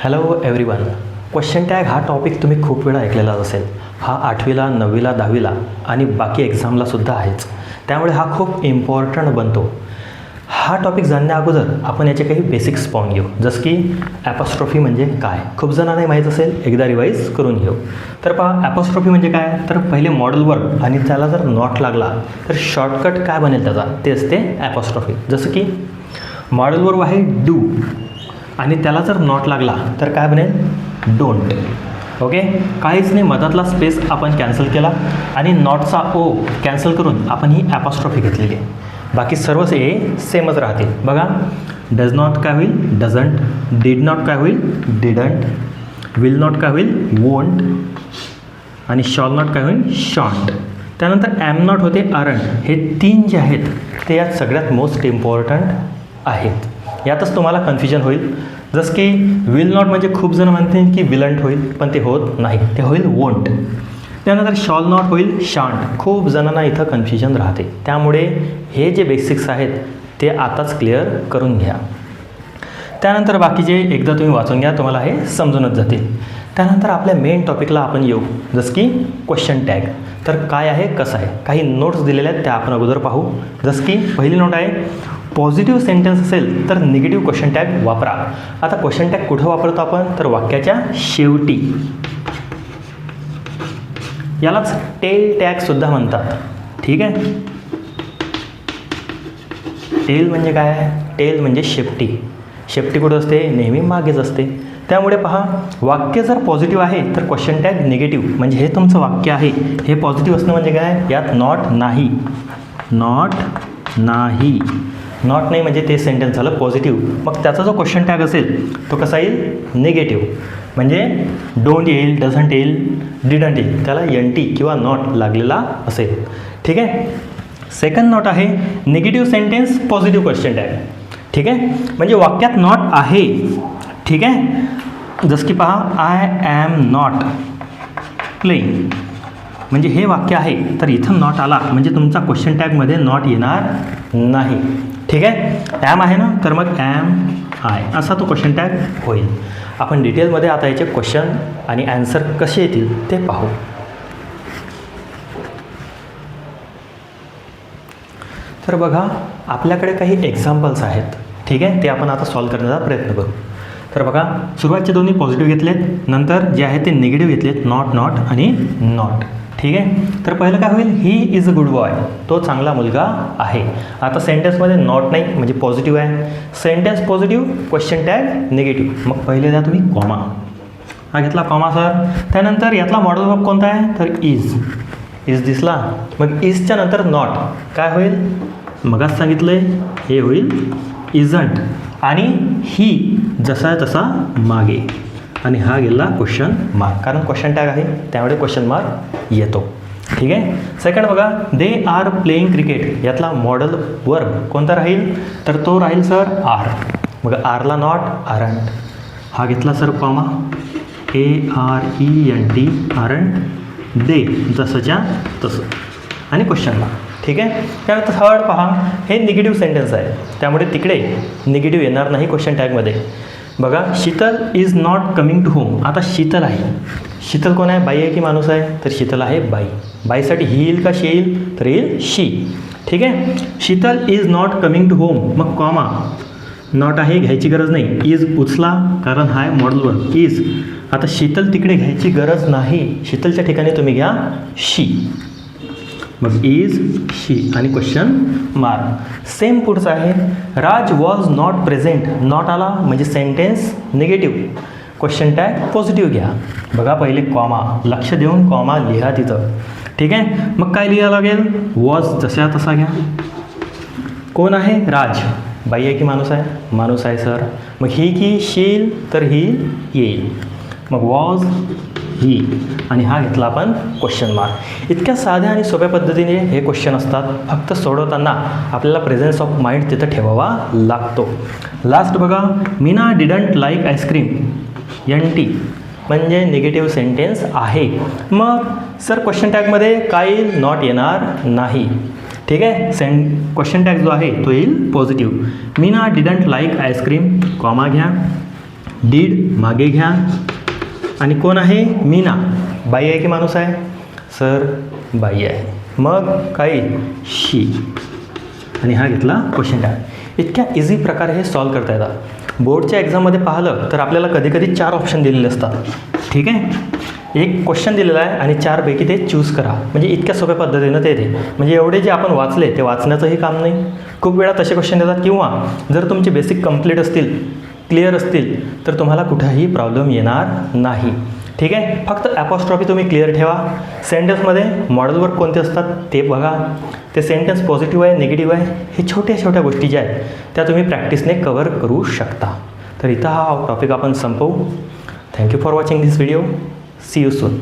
Hello everyone. Question tag हा topic तुम्ही खूप वेळा ऐकलेला असेल. हा 8वीला 9वीला 10वीला आणि बाकी एक्झामलासुद्धा आहेच. त्यामुळे हा खूप इम्पॉर्टंट बनतो. हा टॉपिक जाणण्या अगोदर आपण याचे काही बेसिक्स पाहून घेऊ. जसं की ॲपॉस्ट्रॉफी म्हणजे काय, खूप जणांना माहीत असेल, एकदा रिवाईज करून घेऊ. तर पहा, ॲपॉस्ट्रॉफी म्हणजे काय, तर पहिले मॉडेल वर्ब आणि त्याला जर नॉट लागला तर शॉर्टकट काय बनेल त्याचा, ते असते ॲपॉस्ट्रॉफी. जसं की मॉडेल वर्ब आहे डू आणि त्याला जर नॉट लागला तर काय बनेल, डोंट. ओके, काहीच नाही, मधातला स्पेस आपण कॅन्सल केला आणि नॉटचा ओ कॅन्सल करून आपण ही ॲपॉस्ट्रॉफी घेतलेली आहे. बाकी सर्वच ए सेमच राहतील. बघा, डज नॉट काय होईल, डझंट. डीड नॉट काय होईल, डिडंट. विल नॉट काय होईल, वोंट. आणि शॉल नॉट काय होईल, शॉन्ट. त्यानंतर ॲम नॉट होते आरंट. हे तीन जे आहेत ते यात सगळ्यात मोस्ट इम्पॉर्टंट आहेत. यातच तुम्हाला कन्फ्युजन होईल. जसं की विल नॉट म्हणजे खूप जण म्हणतील की विलंट होईल, पण ते होत नाही, ते होईल वोंट. त्यानंतर शॉल नॉट होईल शांट. खूप जणांना इथं कन्फ्युजन राहते. त्यामुळे हे जे बेसिक्स आहेत ते आताच क्लिअर करून घ्या. त्यानंतर बाकीचे एकदा तुम्ही वाचून घ्या, तुम्हाला हे समजूनच जातील. त्यानंतर आपल्या मेन टॉपिकला आपण येऊ, जसं की क्वेश्चन टॅग. तर काय आहे, कसं आहे, काही नोट्स दिलेल्या आहेत त्या आपण अगोदर पाहू. जसं की पहिली नोट आहे, पॉझिटिव्ह सेंटेन्स असेल तर निगेटिव्ह क्वेश्चन टॅग वापरा. आता क्वेश्चन टॅग कुठं वापरतो आपण, तर वाक्याच्या शेवटी. यालाच टेल टॅगसुद्धा म्हणतात. ठीक आहे, टेल म्हणजे काय, टेल म्हणजे शेपटी. शेपटी कुठं असते, नेहमी मागेच असते. त्यामुळे पहा, वाक्य जर पॉझिटिव्ह आहे तर क्वेश्चन टॅग निगेटिव्ह. म्हणजे हे तुमचं वाक्य आहे, हे पॉझिटिव्ह असणं म्हणजे काय, यात नॉट नाही. नॉट नाही, नॉट नाही म्हणजे ते सेंटेन्स झालं पॉझिटिव्ह. मग त्याचा जो क्वेश्चन टॅग असेल तो कसा येईल, निगेटिव्ह. म्हणजे डोंट येईल, डझंट येईल, डिडंट येईल, त्याला एन टी किंवा नॉट लागलेला असेल. ठीक आहे. सेकंड नॉट आहे negative sentence positive question tag. ठीक आहे, म्हणजे वाक्यात नॉट आहे. ठीक आहे, जसं की पहा, आय ॲम नॉट प्लेइंग. म्हणजे हे वाक्य आहे तर इथं नॉट आला म्हणजे तुमचा क्वेश्चन टॅगमध्ये नॉट येणार नाही. ठीक आहे, ॲम आहे ना, तर मग ॲम आय असा तो क्वेश्चन टॅग होईल. आपण डिटेलमध्ये आता याचे क्वेश्चन आणि ॲन्सर कसे येतील ते पाहू. तर बघा, आपल्याकडे काही एक्झाम्पल्स आहेत. ठीक आहे, ते आपण आता सॉल्व करण्याचा प्रयत्न करू. तर बघा, सुरुवातचे दोन्ही पॉझिटिव्ह घेतलेत, नंतर जे आहे ते निगेटिव्ह घेतलेत, नॉट नॉट आणि नॉट. ठीक आहे, तर पहिलं काय होईल, he is a good boy. तो चांगला मुलगा आहे. आता सेंटेन्समध्ये नॉट नाही म्हणजे पॉझिटिव्ह आहे. Sentence positive, question tag negative. मग पहिले द्या तुम्ही कॉमा. हा घेतला कॉमा सर. त्यानंतर यातला मॉडेल वर्ब कोणता आहे, तर इज. इज दिसला. मग इजच्या नंतर नॉट काय होईल, मगाच सांगितलं आहे, हे होईल इजंट. आणि ही जसा तसा मागे. आणि हा गेला क्वेश्चन मार्क, कारण क्वेश्चन टॅग आहे त्यामुळे क्वेश्चन मार्क येतो. ठीक आहे. सेकंड बघा, दे आर प्लेइंग क्रिकेट. यातला मॉडेल वर्ब कोणता राहील, तर तो राहील सर आर. मग आरला नॉट, आरंट. हा घेतला सर कॉमा, ARENT, आरंट. दे जसंच्या तसं आणि क्वेश्चन मार्क. ठीक आहे. त्यानंतर थर्ड पहा, हे निगेटिव्ह सेंटेन्स आहे त्यामुळे तिकडे निगेटिव्ह येणार नाही क्वेश्चन टॅगमध्ये. बघा, Sheetal is not coming to home. आता शीतल आहे, शीतल कोण आहे, बाई आहे की माणूस आहे, तर शीतल आहे बाई. बाईसाठी ही येईल का शी येईल, तर येईल शी. ठीक आहे. Sheetal is not coming to home. मग कॉमा, नॉट आहे घ्यायची गरज नाही, इज उचला कारण हा आहे मॉडेलवर इज. आता शीतल तिकडे घ्यायची गरज नाही, शीतलच्या ठिकाणी तुम्ही घ्या शी. मग इज शी आणि क्वेश्चन मार्क. सेम पुढचं आहे, राज वॉज नॉट प्रेझेंट. नॉट आला म्हणजे sentence negative, question tag positive घ्या. बघा, पहिले कॉमा, लक्ष देऊन कॉमा लिहा तिथं. ठीक आहे. मग काय लिहावं लागेल, वॉज जशा तसा घ्या. कोण आहे, राज. बाई आहे की माणूस आहे, माणूस आहे सर. मग ही की शी येईल, तर ही येईल. मग वॉज ही आणि हा घेतला आपण क्वेश्चन मार्क. इतक्या साध्या आणि सोप्या पद्धतीने हे क्वेश्चन असतात. फक्त सोडवताना आपल्याला प्रेझेन्स ऑफ माइंड तिथं ठेवावा लागतो. लास्ट बघा, Meena didn't like ice cream. NT म्हणजे निगेटिव्ह सेंटेन्स आहे. मग सर क्वेश्चन टॅगमध्ये काय येईल, नॉट येणार नाही. ठीक आहे. क्वेश्चन टॅग जो आहे तो येईल positive. Meena didn't like ice cream, comma घ्या. डीड मागे घ्या आणि कोण आहे मीना, बाई आहे की माणूस आहे सर, बाई आहे. मग काय शी आणि हा घेतला क्वेश्चन टॅग. इतक्या इझी प्रकारे हे सॉल्व करता येतात. बोर्डच्या एक्झाममध्ये पाहिलं तर आपल्याला कधी कधी 4 ऑप्शन दिलेले असतात. ठीक आहे, एक क्वेश्चन दिलेला आहे आणि 4पैकी ते चूज करा. म्हणजे इतक्या सोप्या पद्धतीनं ते म्हणजे एवढे जे आपण वाचले ते वाचण्याचंही काम नाही. खूप वेळा तसे क्वेश्चन देतात किंवा जर तुमचे बेसिक कंप्लीट असतील, क्लिअर असतील तर तुम्हाला कुठेही प्रॉब्लेम येणार नाही. ठीक आहे, फक्त ॲपॉस्ट्रॉफी तुम्ही क्लिअर ठेवा. सेंटेन्समध्ये मॉडेल वर्क कोणते असतात ते बघा. ते सेंटेन्स पॉझिटिव्ह आहे निगेटिव्ह आहे हे छोट्या छोट्या गोष्टी ज्या आहेत त्या तुम्ही प्रॅक्टिसने कव्हर करू शकता. तर इथं हा टॉपिक आपण संपवू. Thank you for watching this video. See you soon.